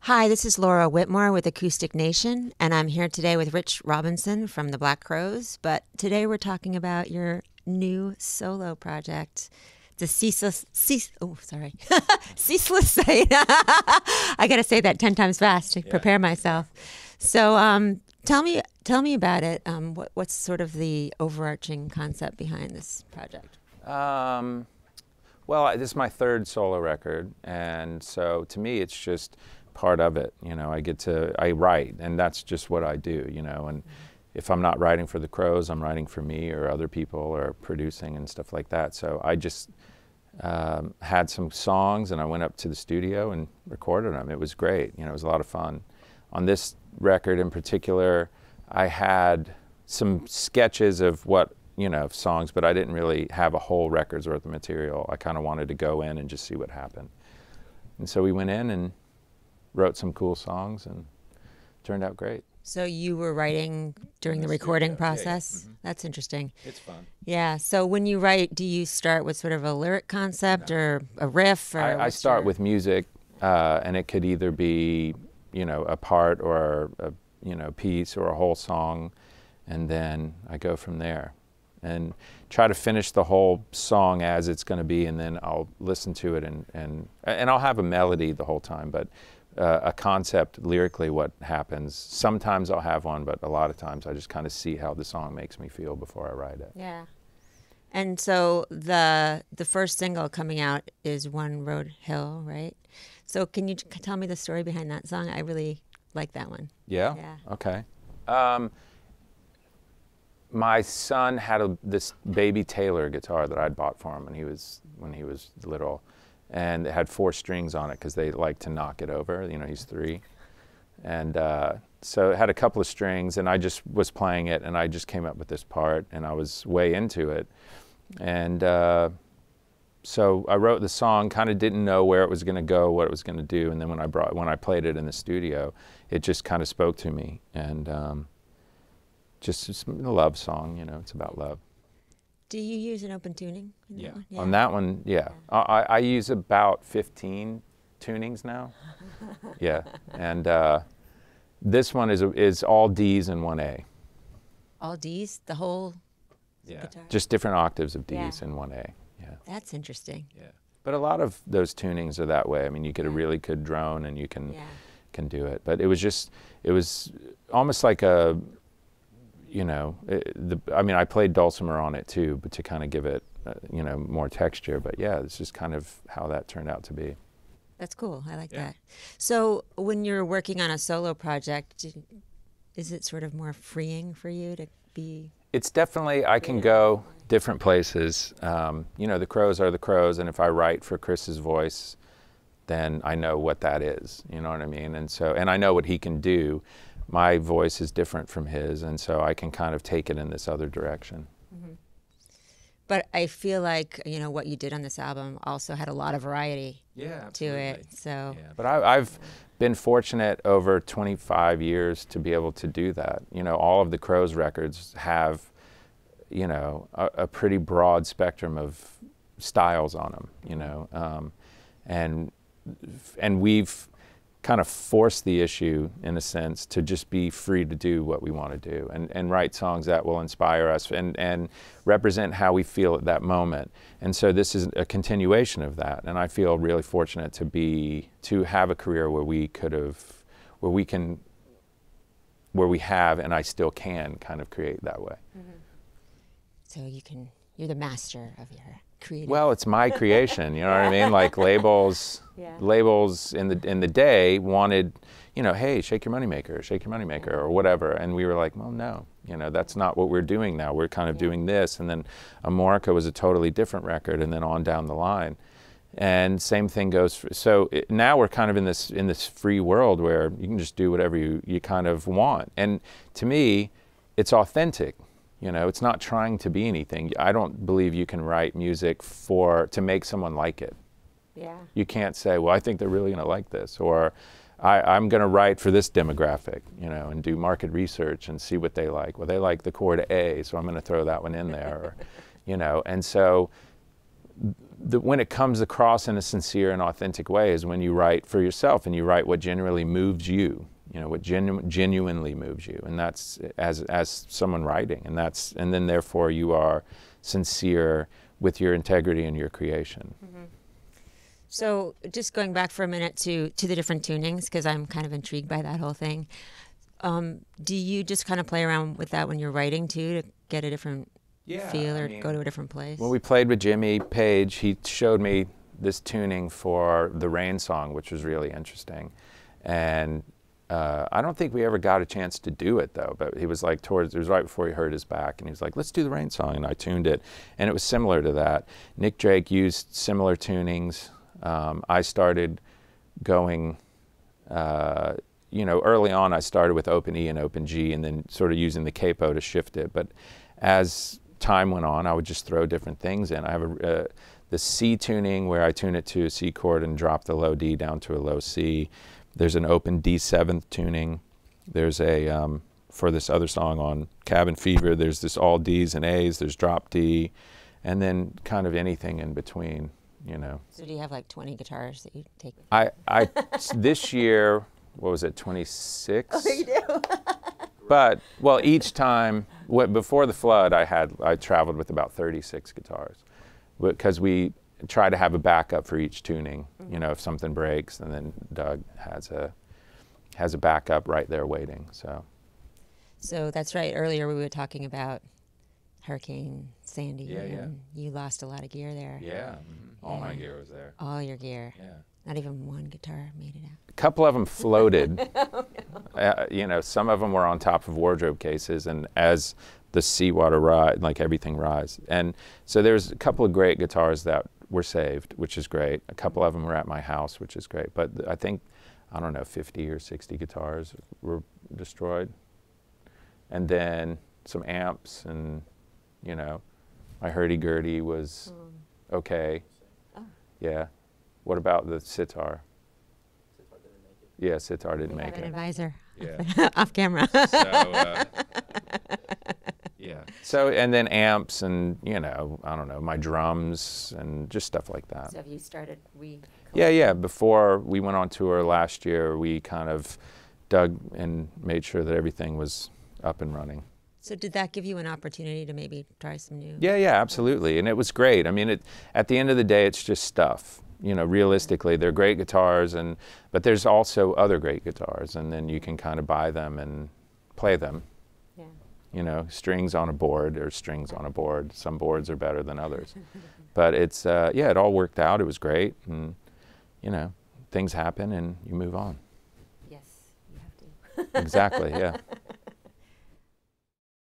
Hi, this is Laura Whitmore with Acoustic Nation, and I'm here today with Rich Robinson from the Black Crowes. But today we're talking about your new solo project, the Ceaseless Sight. I got to say that 10 times fast to prepare myself. So tell me about it. What's sort of the overarching concept behind this project? Well, this is my third solo record, and so to me it's just part of it. You know, I write, and that's just what I do, you know, and if I'm not writing for the Crowes, I'm writing for me or other people or producing and stuff like that. So I just had some songs and I went up to the studio and recorded them. It was great, you know, it was a lot of fun. On this record in particular, I had some sketches of songs, but I didn't really have a whole record's worth of material. I kind of wanted to go in and just see what happened. And so we went in and wrote some cool songs and it turned out great. So you were writing during the recording process? Yeah. Mm-hmm. That's interesting. It's fun. Yeah. So when you write, do you start with sort of a lyric concept or a riff? Or I start with music, and it could either be, you know, a part or a piece or a whole song, and then I go from there and try to finish the whole song as it's going to be, and then I'll listen to it and I'll have a melody the whole time, but a concept lyrically what happens. Sometimes I'll have one, but a lot of times I just kind of see how the song makes me feel before I write it. Yeah. And so the first single coming out is One Road Hill, right? So can you tell me the story behind that song? I really like that one. Yeah? Okay. My son had this baby Taylor guitar that I'd bought for him when he was little, and it had 4 strings on it because they like to knock it over. You know, he's 3, and so it had a couple of strings, and I just was playing it, and I just came up with this part, and I was way into it, and so I wrote the song, kind of didn't know where it was going to go, what it was going to do, and then when I played it in the studio, it just kind of spoke to me, and just a love song, you know, it's about love. Do you use an open tuning? Yeah. On that one, yeah. I use about 15 tunings now. Yeah, and this one is all D's and 1A. All D's, the whole guitar? Just different octaves of D's and 1A. Yeah. That's interesting. Yeah. But a lot of those tunings are that way. I mean, you get a really good drone and you can do it. But it was almost like a, you know, I played dulcimer on it too, but to kind of give it, you know, more texture. But yeah, it's just kind of how that turned out to be. That's cool. I like that. So when you're working on a solo project, is it sort of more freeing for you to be? It's definitely, I can go different places. You know, the Crowes are the Crowes, and if I write for Chris's voice, then I know what that is. You know what I mean? And I know what he can do. My voice is different from his, and so I can kind of take it in this other direction. Mm-hmm. But I feel like, you know, what you did on this album also had a lot of variety to it. So. Yeah, but I've been fortunate over 25 years to be able to do that. You know, all of the Crowes records have, you know, a pretty broad spectrum of styles on them, you know, and we've kind of force the issue, in a sense, to just be free to do what we want to do and write songs that will inspire us and represent how we feel at that moment. And so this is a continuation of that, and I feel really fortunate to have a career where we have and I still can kind of create that way. Mm-hmm. So you're the master of your creative. Well, it's my creation, you know what I mean? Like labels in the day wanted, you know, hey, shake your moneymaker, or whatever. And we were like, well, no, you know, that's not what we're doing now. We're kind of doing this. And then Amorica was a totally different record, and then on down the line. And same thing goes now we're kind of in this free world where you can just do whatever you kind of want. And to me, it's authentic. You know, it's not trying to be anything. I don't believe you can write music to make someone like it. Yeah. You can't say, well, I think they're really going to like this, or I'm going to write for this demographic, you know, and do market research and see what they like. Well, they like the chord A, so I'm going to throw that one in there, or, you know. And so when it comes across in a sincere and authentic way is when you write for yourself and you write what genuinely moves you, what genuinely moves you, and that's as someone writing, and then therefore you are sincere with your integrity and your creation. Mm-hmm. So just going back for a minute to the different tunings, because I'm kind of intrigued by that whole thing. Do you just kind of play around with that when you're writing too, to get a different feel or go to a different place? When we played with Jimmy Page, he showed me this tuning for the Rain song, which was really interesting. And I don't think we ever got a chance to do it though, but he was like it was right before he hurt his back, and he was like, let's do the Rain song, and I tuned it, and it was similar to that. Nick Drake used similar tunings. I started going, early on I started with open E and open G, and then sort of using the capo to shift it, but as time went on, I would just throw different things in. I have the C tuning where I tune it to a C chord and drop the low D down to a low C. There's an open D7 tuning. There's for this other song on Cabin Fever, there's this all Ds and As, there's drop D, and then kind of anything in between, So do you have like 20 guitars that you take? I this year, what was it, 26? Oh, you do? But, well, each time, before the flood, I traveled with about 36 guitars, because we try to have a backup for each tuning, if something breaks, and then Doug has a backup right there waiting, So that's right. Earlier we were talking about Hurricane Sandy, and yeah. you lost a lot of gear there. Yeah, all my gear was there. All your gear. Yeah. Not even one guitar made it out. A couple of them floated. Oh, no. Some of them were on top of wardrobe cases, and as the seawater rise, like everything rise. And so there's a couple of great guitars that were saved, which is great. A couple of them were at my house, which is great. But I think, 50 or 60 guitars were destroyed. And then some amps, and, my hurdy-gurdy was okay. Oh. Yeah. What about the sitar? Sitar didn't make it. Yeah, sitar didn't We make have an it. advisor Yeah. off camera. So, yeah. So, and then amps and, my drums and just stuff like that. So have you started Yeah. Before we went on tour last year, we kind of dug and made sure that everything was up and running. So did that give you an opportunity to maybe try some new? Yeah, absolutely. And it was great. I mean, at the end of the day, it's just stuff. Realistically, they're great guitars, but there's also other great guitars, and then you can kind of buy them and play them. Yeah. Strings on a board or strings on a board. Some boards are better than others. But it's, it all worked out. It was great. And, things happen and you move on. Yes, you have to. Exactly, yeah.